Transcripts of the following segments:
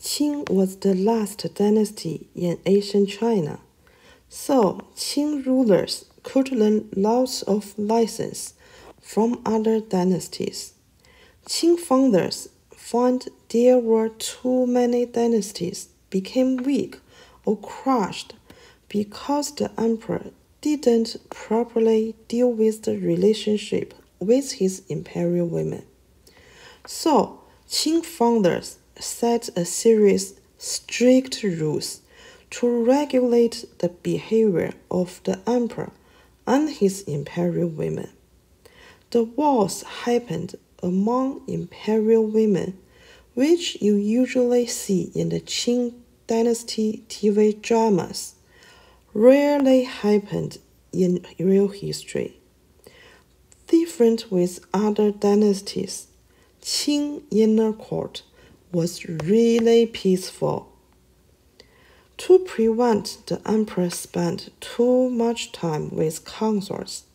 Qing was the last dynasty in ancient China, so Qing rulers could learn lots of lessons from other dynasties. Qing founders found there were too many dynasties became weak or crushed because the emperor didn't properly deal with the relationship with his imperial women. So, Qing founders set a series strict rules to regulate the behavior of the emperor and his imperial women. The wars happened among imperial women, which you usually see in the Qing dynasty TV dramas, rarely happened in real history. Different with other dynasties, Qing inner court was really peaceful. To prevent the emperor spent too much time with consorts,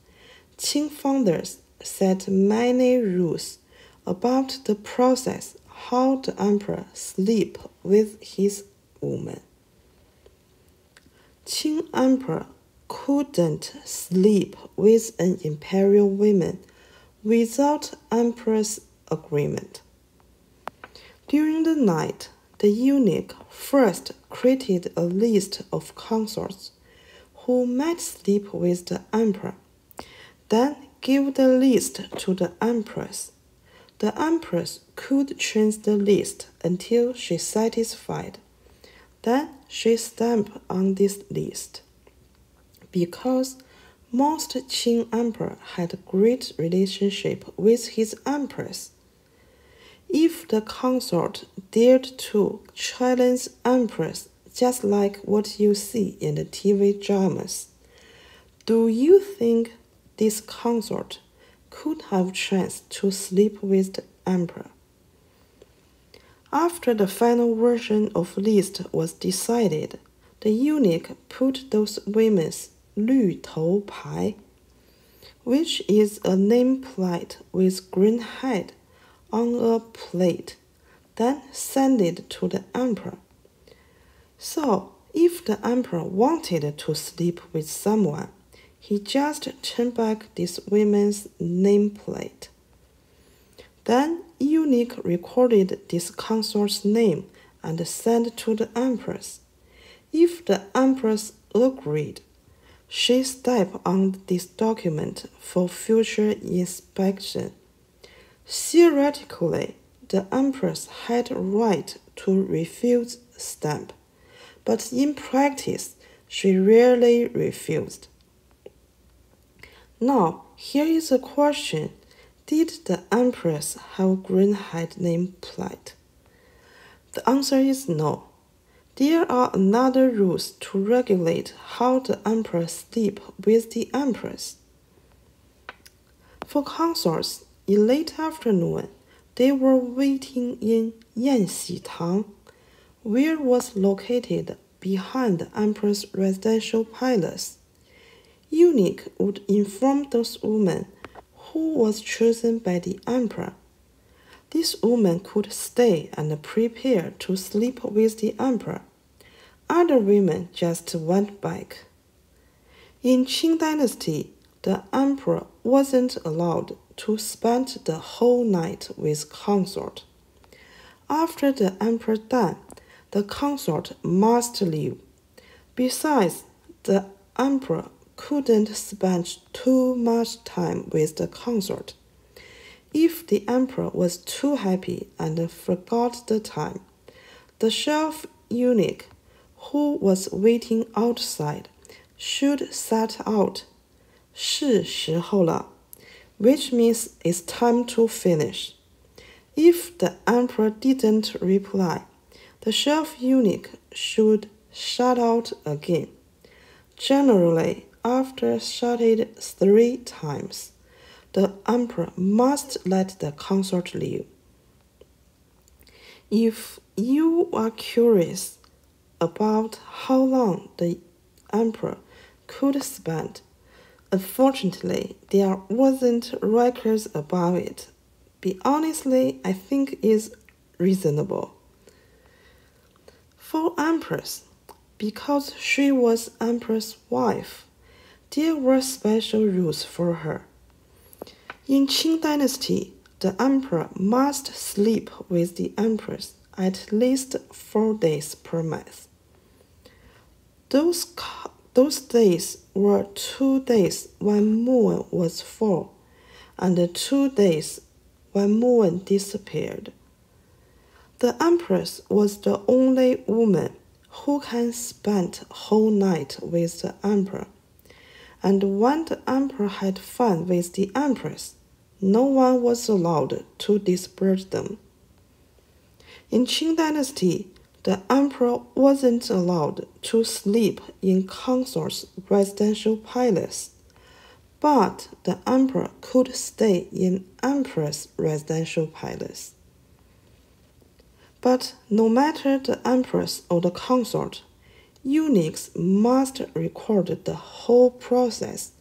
Qing founders set many rules about the process how the emperor sleep with his woman. Qing emperor couldn't sleep with an imperial woman without empress agreement. During the night, the eunuch first created a list of consorts who might sleep with the emperor, then gave the list to the empress. The empress could change the list until she satisfied. Then she stamped on this list. Because most Qing emperor had a great relationship with his empress, if the consort dared to challenge empress just like what you see in the TV dramas, do you think this consort could have chance to sleep with the emperor? After the final version of list was decided, the eunuch put those women's 绿头牌, which is a nameplate with green head, on a plate, then send it to the emperor. So, if the emperor wanted to sleep with someone, he just turned back this woman's nameplate. Then eunuch recorded this consort's name and sent to the empress. If the empress agreed, she stamped on this document for future inspection. Theoretically, the empress had a right to refuse stamp, but in practice, she rarely refused. Now, here is a question. Did the empress have green-head nameplate? The answer is no. There are another rules to regulate how the emperor sleep with the empress. For consorts, in late afternoon, they were waiting in Yanxi where was located behind the emperor's residential palace. Eunuch would inform those women who was chosen by the emperor. This woman could stay and prepare to sleep with the emperor. Other women just went back. In Qing dynasty, the emperor wasn't allowed to spend the whole night with consort. After the emperor died, the consort must leave. Besides, the emperor couldn't spend too much time with the consort. If the emperor was too happy and forgot the time, the chef eunuch who was waiting outside should set out 是时候了, which means it's time to finish. If the emperor didn't reply, the chef eunuch should shout out again. Generally, after shouted 3 times, the emperor must let the consort leave. If you are curious about how long the emperor could spend, unfortunately, there wasn't records about it. But honestly, I think it's reasonable. For Empress, because she was Empress' wife, there were special rules for her. In Qing dynasty, the emperor must sleep with the empress at least 4 days per month. Those days were 2 days when moon was full, and 2 days when moon disappeared. The empress was the only woman who can spend a whole night with the emperor, and when the emperor had fun with the empress, no one was allowed to disturb them. In Qing dynasty, the emperor wasn't allowed to sleep in consort's residential palace, but the emperor could stay in empress' residential palace. But no matter the empress or the consort, eunuchs must record the whole process,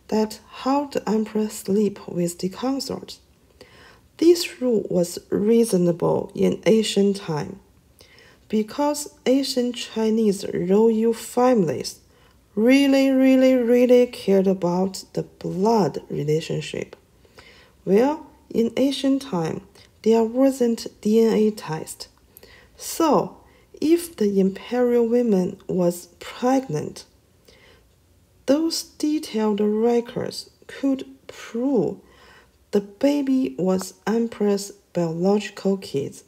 that how the emperor sleep with the consort. This rule was reasonable in ancient time, because ancient Chinese royal families really cared about the blood relationship. Well, in ancient time, there wasn't DNA test. So, if the imperial woman was pregnant, those detailed records could prove the baby was Empress' biological kid.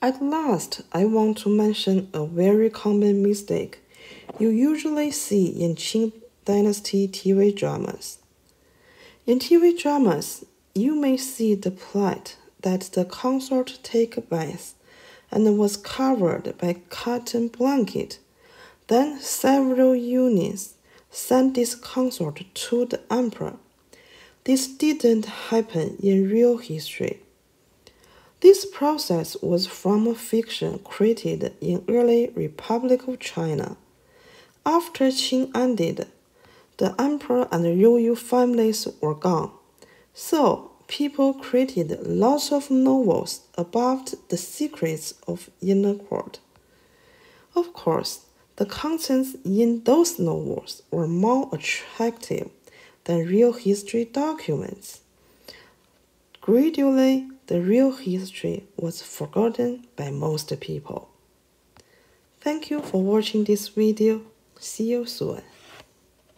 At last, I want to mention a very common mistake you usually see in Qing Dynasty TV dramas. In TV dramas, you may see the plight that the consort take a bath and was covered by cotton blanket. Then several eunuchs sent this consort to the emperor. This didn't happen in real history. This process was from a fiction created in early Republic of China. After Qing ended, the emperor and royal families were gone, so people created lots of novels about the secrets of inner court. Of course, the contents in those novels were more attractive than real history documents. Gradually, the real history was forgotten by most people. Thank you for watching this video. See you soon.